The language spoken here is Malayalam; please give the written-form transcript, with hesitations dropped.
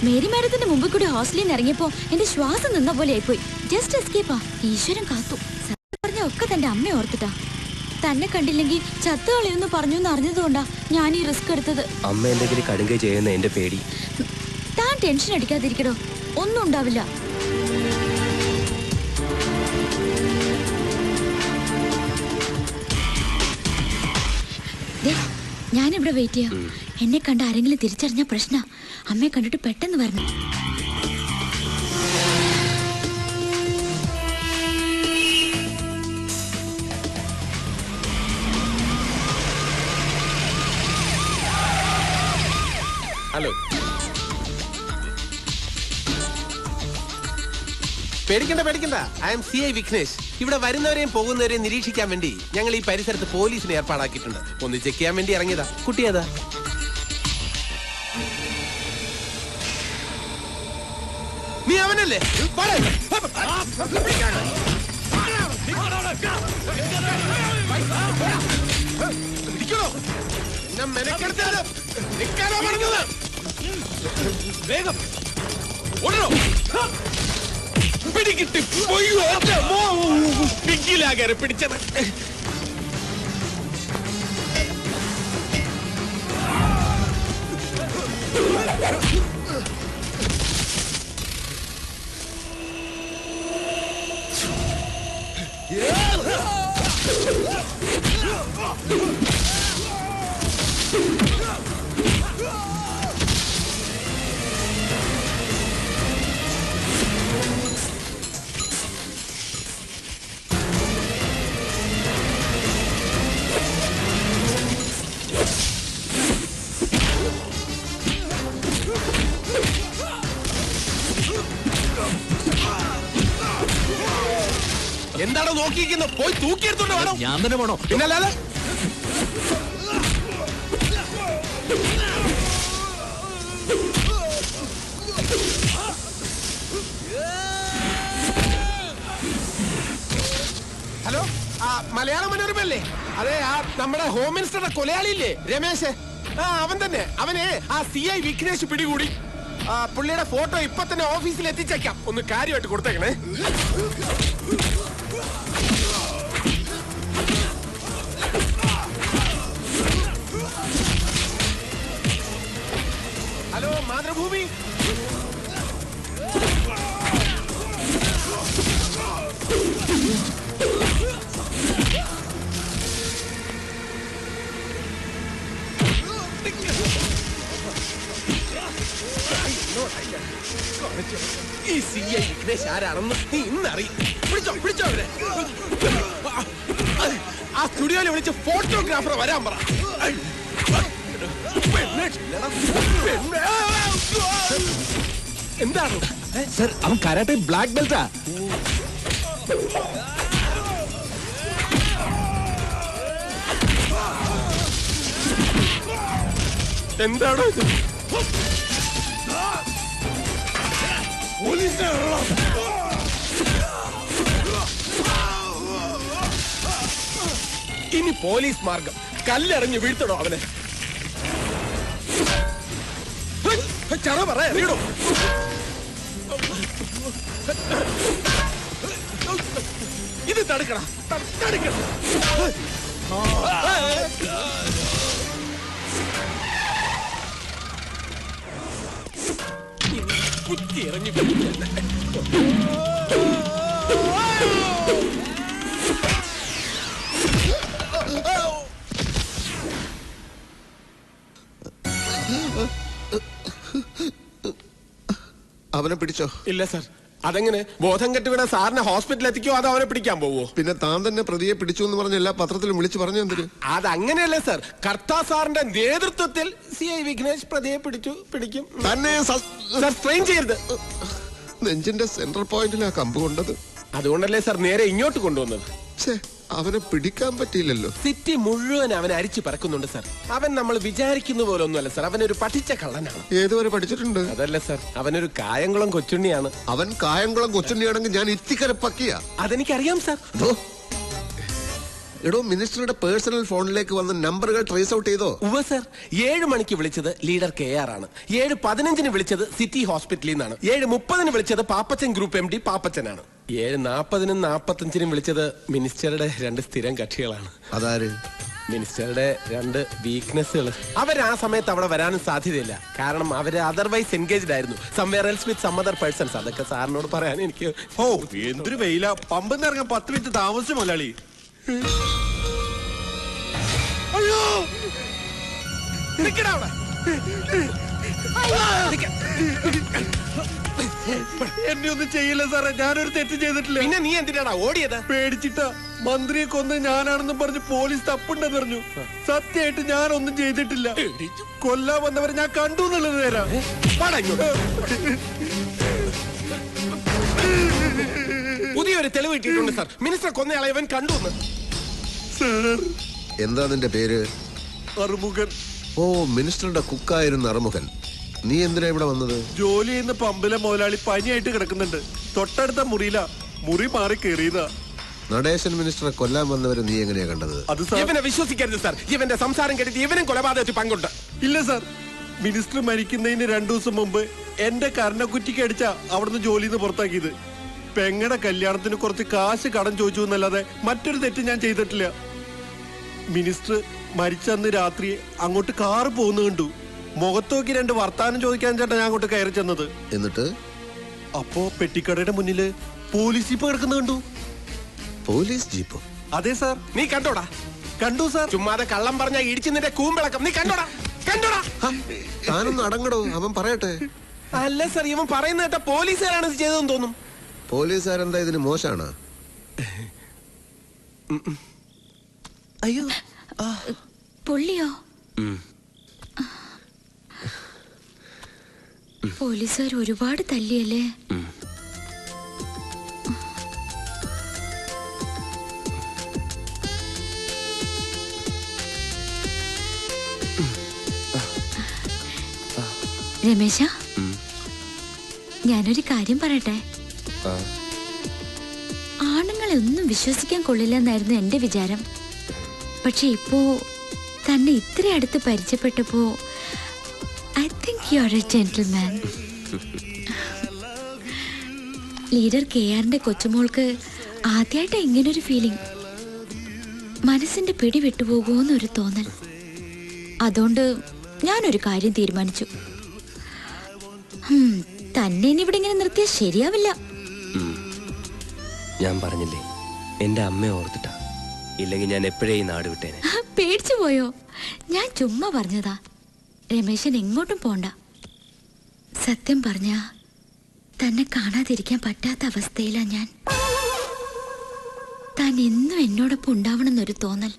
മേരി മാഡത്തിന്റെ മുമ്പിൽ കൂടി ഹോസ്റ്റലിൽ നിന്ന് ഇറങ്ങിയപ്പോ എന്റെ ശ്വാസം നിന്ന പോലെ ആയിപ്പോയി. ജസ്റ്റ് എസ്കേപ്പാ. ഈശ്വരൻ കാത്തു. പറഞ്ഞ ഒക്കെ തന്റെ അമ്മ ഓർത്തിട്ടാ. തന്നെ കണ്ടില്ലെങ്കിൽ ചത്തുകളയൊന്ന് പറഞ്ഞു എന്ന് അറിഞ്ഞതുകൊണ്ടാ ഞാൻ ഈ റിസ്ക് എടുത്തത്. അമ്മ എന്തെങ്കിലും കടുങ്കൈ ചെയ്യുന്ന എന്റെ പേടി. താൻ ടെൻഷൻ അടിക്കാതിരിക്കടോ, ഒന്നും ഉണ്ടാവില്ല. ഞാനിവിടെ വെയിറ്റ് ചെയ്യാം. എന്നെ കണ്ട ആരെങ്കിലും തിരിച്ചറിഞ്ഞ പ്രശ്ന. അമ്മയെ കണ്ടിട്ട് പെട്ടെന്ന് വരണം. ഹലോ, പേടിക്കണ്ട. I M CI Vignesh. ഇവിടെ വരുന്നവരെയും പോകുന്നവരെയും നിരീക്ഷിക്കാൻ വേണ്ടി ഞങ്ങൾ ഈ പരിസരത്ത് പോലീസിനെ ഏർപ്പാടാക്കിയിട്ടുണ്ട്. ഒന്ന് ചെക്ക് ചെയ്യാൻ വേണ്ടി ഇറങ്ങിയതാ. കുട്ടി ഏതാ? നീ അവനല്ലേ? വേഗം പിടികിട്ടി പിടിക്കിലാകാരെ പിടിച്ചത്. എന്താണോ നോക്കിയിരിക്കുന്നത്? പോയി തൂക്കിയെടുത്തോണ്ട് വേണം. ഞാൻ തന്നെ വേണോ? പിന്നല്ലാതെ ഹലോ, മലയാള മനോരമല്ലേ? അതെ, നമ്മുടെ ഹോം മിനിസ്റ്ററുടെ കൊലയാളിയില്ലേ രമേശ്? അവൻ തന്നെ. അവനെ CI വിഘ്നേഷ് പിടികൂടി. പുള്ളിയുടെ ഫോട്ടോ ഇപ്പൊ തന്നെ ഓഫീസിൽ എത്തിച്ചേക്കാം. ഒന്ന് കാര്യമായിട്ട് കൊടുത്തേക്കണേ. ഹലോ, മാതൃഭൂമി. ഈ CI വിഘ്നേഷ് ആരാണെന്ന് നീ ഇന്നറിയും. പിടിച്ചോ അവരെ. ആ സ്റ്റുഡിയോയിൽ വിളിച്ച് ഫോട്ടോഗ്രാഫറെ വരാൻ പറ. എന്താണ് സർ? അവൻ കരാട്ടെ ബ്ലാക്ക് ബെൽറ്റാ. എന്താണോ ഇത്? ഇനി പോലീസ് മാർഗം. കല്ലെറിഞ്ഞ് വീഴ്ത്തണോ അവനെ? ചറ പറയണോ? ഇത് തടുക്കണം. കുത്തി ഇറങ്ങി അവനെ പിടിച്ചോ? ഇല്ല സർ. അതെങ്ങനെ? ബോധം കെട്ടുവിടാൻ സാറിനെ ഹോസ്പിറ്റലിൽ എത്തിക്കോ അതോ അവനെ പിടിക്കാൻ പോവോ? പിന്നെ താൻ തന്നെ പ്രതിയെ പിടിച്ചു എന്ന് പറഞ്ഞ എല്ലാ പത്രത്തിലും വിളിച്ചു പറഞ്ഞു എന്തിന്? അതങ്ങനെയല്ലേ സർ. കർത്താ സാറിന്റെ നേതൃത്വത്തിൽ CI വിഘ്നേഷ് പ്രതിയെ പിടിക്കും. തന്നെ സർ സ്ട്രെയിൻ ചെയ്യരുത്. നെഞ്ചിന്റെ സെൻട്രൽ പോയിന്റിലാ കമ്പ് കൊണ്ടത്. അതുകൊണ്ടല്ലേ സർ നേരെ ഇങ്ങോട്ട് കൊണ്ടുവന്നത്. അവനെ പിടിക്കാൻ പറ്റിയില്ലല്ലോ. സിറ്റി മുഴുവൻ അവനെ അരിച്ചു പറക്കുന്നുണ്ട് സർ. അവൻ നമ്മൾ വിചാരിക്കുന്ന പോലെ ഒന്നുമല്ല സർ. അവനൊരു പഠിച്ച കള്ളനാണ്. ഏതുവരെ പഠിച്ചിട്ടുണ്ട്? അതല്ല സർ, അവനൊരു കായംകുളം കൊച്ചുണ്ണിയാണ്. അവൻ കായംകുളം കൊച്ചുണ്ണിയാണെങ്കിൽ ഞാൻ ഇത്തിക്കര പക്കിയ. അതെനിക്കറിയാം സർ. എടോ മിനിസ്റ്ററുടെ പേഴ്സണൽ ഫോണിലേക്ക് വന്ന നമ്പറുകൾ ട്രേസ് ഔട്ട് ചെയ്തോ? ഉവ്വ് സർ. 7 മണിക്ക് വിളിച്ചത് ലീഡർ KR ആണ്. 7:15 വിളിച്ചത് സിറ്റി ഹോസ്പിറ്റലിൽ നിന്നാണ്. 7:30 വിളിച്ചത് പാപ്പച്ചൻ ഗ്രൂപ്പ് MD പാപ്പച്ചനാണ്. 7:40 45 വിളിച്ചത് മിനിസ്റ്ററുടെ 2 സ്ഥിരം കക്ഷികളാണ്. അതാര്? മിനിസ്റ്ററുടെ 2 വീക്ക്നെസ്സുകൾ. അവർ ആ സമയത്ത് അവിടെ വരാനും സാധ്യതയില്ല. കാരണം അവര് അതർവൈസ് എൻഗേജ്ഡ് ആയിരുന്നു. Somewhere else with some other persons. അതൊക്കെ സാറിനോട് പറയാൻ എനിക്ക്. ഓ എന്തൊരു വെയില. പമ്പെന്ന് ഇറങ്ങാൻ 10 മിനിറ്റ് താമസിച്ചു മുതലാളി. അയ്യോ നിക്കടാ അവിടെ. എന്നെ ഒന്നും ചെയ്യില്ല സാറേ, ഞാനൊരു തെറ്റ് ചെയ്തിട്ടില്ല. പിന്നെ നീ എന്തിനാടാ ഓടിയത്? പേടിച്ചിട്ടാ. മന്ത്രിയെ കൊന്ന് ഞാനാണെന്ന് പറഞ്ഞ് പോലീസ് തപ്പുണ്ടെന്ന് പറഞ്ഞു. സത്യമായിട്ട് ഞാനൊന്നും ചെയ്തിട്ടില്ല. കൊല്ലാൻ വന്നവരെ ഞാൻ കണ്ടു എന്നുള്ളത് നേരാ. പുതിയൊരു തെളിവ് കിട്ടിയിട്ടുണ്ട് സാർ. മിനിസ്റ്റർ കൊന്നയാളെ ഇവൻ കണ്ടു. സാർ എന്താ നിന്റെ പേര്? അറുമുഖൻ. ഓ, മിനിസ്റ്ററുടെ കുക്കായിരുന്ന അറുമുഖൻ. നീ എന്തിനാ ഇവിടെ വന്നത്? ജോലി ചെയ്യുന്ന പമ്പിലെ മുതലാളി പനിയായിട്ട് കിടക്കുന്നുണ്ട്. തൊട്ടടുത്ത മുറിയില. മുറി മാറി കയറിയതാ. നടേശൻ മിനിസ്റ്ററെ കൊല്ലാൻ വന്നവരെ നീ എങ്ങനെയാ കണ്ടത്? അത് സാർ ഇവനെ വിശ്വസിക്കരുത് സാർ. ഇവന്റെ സംസാരം കേട്ടിട്ട് ഇവനും കൊലപാതകത്തിൽ പങ്കുണ്ട്. ഇല്ല സാർ. മിനിസ്റ്റർ മരിക്കുന്നതിന് 2 ദിവസം മുമ്പ് എന്റെ കർണക്കുറ്റിക്ക് അടിച്ച അവിടുന്ന് ജോലിന്ന് പുറത്താക്കിയത്. പെങ്ങടെ കല്യാണത്തിന് കുറച്ച് കാശ് കടം ചോദിച്ചു എന്നല്ലാതെ മറ്റൊരു തെറ്റ് ഞാൻ ചെയ്തിട്ടില്ല. മിനിസ്റ്റർ മരിച്ചന്ന് രാത്രി അങ്ങോട്ട് കാറ് പോകുന്ന കണ്ടു. മുഖത്തോക്കി 2 വർത്താനം ചോദിക്കാൻ ചേട്ടാ ഞാൻ അങ്ങോട്ട് കയറി ചെന്നത്. എന്നിട്ട് അപ്പോ പെട്ടിക്കടയുടെ മുന്നില് പോലീസ് ജീപ്പ് കിടക്കുന്ന കണ്ടു. പോലീസ് ജീപ്പോ? അതെ സാർ. നീ കണ്ടോടാ? കണ്ടു സാർ. ചുമ്മാതെ കള്ളം പറഞ്ഞ ഇടിച്ചു നിന്റെ കൂമ്പിളക്കം. നീ കണ്ടോടാ? കണ്ടോടാ? താനൊന്ന് അടങ്ങടോ, അവൻ പറയട്ടെ. അല്ല സാർ, ഇവൻ പറയുന്ന കേട്ട പോലീസുകാരാണ് ഇത് ചെയ്തതെന്ന് തോന്നും. പോലീസുകാരെന്താ ഇതിന് മോശാണ്? അയ്യോ പുള്ളിയോ? പോലീസുകാർ ഒരുപാട് തല്ലിയല്ലേ? രമേശ, ഞാനൊരു കാര്യം പറയട്ടെ. ആണുങ്ങളെ ഒന്നും വിശ്വസിക്കാൻ കൊള്ളില്ലെന്നായിരുന്നു എന്റെ വിചാരം. പക്ഷെ ഇപ്പോ തന്നെ ഇത്ര അടുത്ത് പരിചയപ്പെട്ടപ്പോ I think you are a gentleman. Leader KRന്റെ കൊച്ചുമോൾക്ക് ആദ്യമായിട്ടാ ഇങ്ങനൊരു ഫീലിംഗ്. മനസ്സിന്റെ പിടി വിട്ടുപോകുമെന്നൊരു തോന്നൽ. അതുകൊണ്ട് ഞാനൊരു കാര്യം തീരുമാനിച്ചു. തന്നെ ഇനി ഇവിടെ ഇങ്ങനെ നിർത്തിയാൽ ശരിയാവില്ല. ഞാൻ പറഞ്ഞില്ലേ, എന്റെ അമ്മയെ ഓർത്തിട്ടാ. ഇല്ലെങ്കിൽ ഞാൻ എപ്പോഴേ ഈ നാട് വിട്ടേനെ. പേടിച്ചു പോയോ? ഞാൻ ചുമ്മാ പറഞ്ഞതാ. രമേശൻ എങ്ങോട്ടും പോണ്ട. സത്യം പറഞ്ഞ തന്നെ കാണാതിരിക്കാൻ പറ്റാത്ത അവസ്ഥയിലാ ഞാൻ. താൻ എന്നും എന്നോടൊപ്പം ഉണ്ടാവണമെന്നൊരു തോന്നൽ.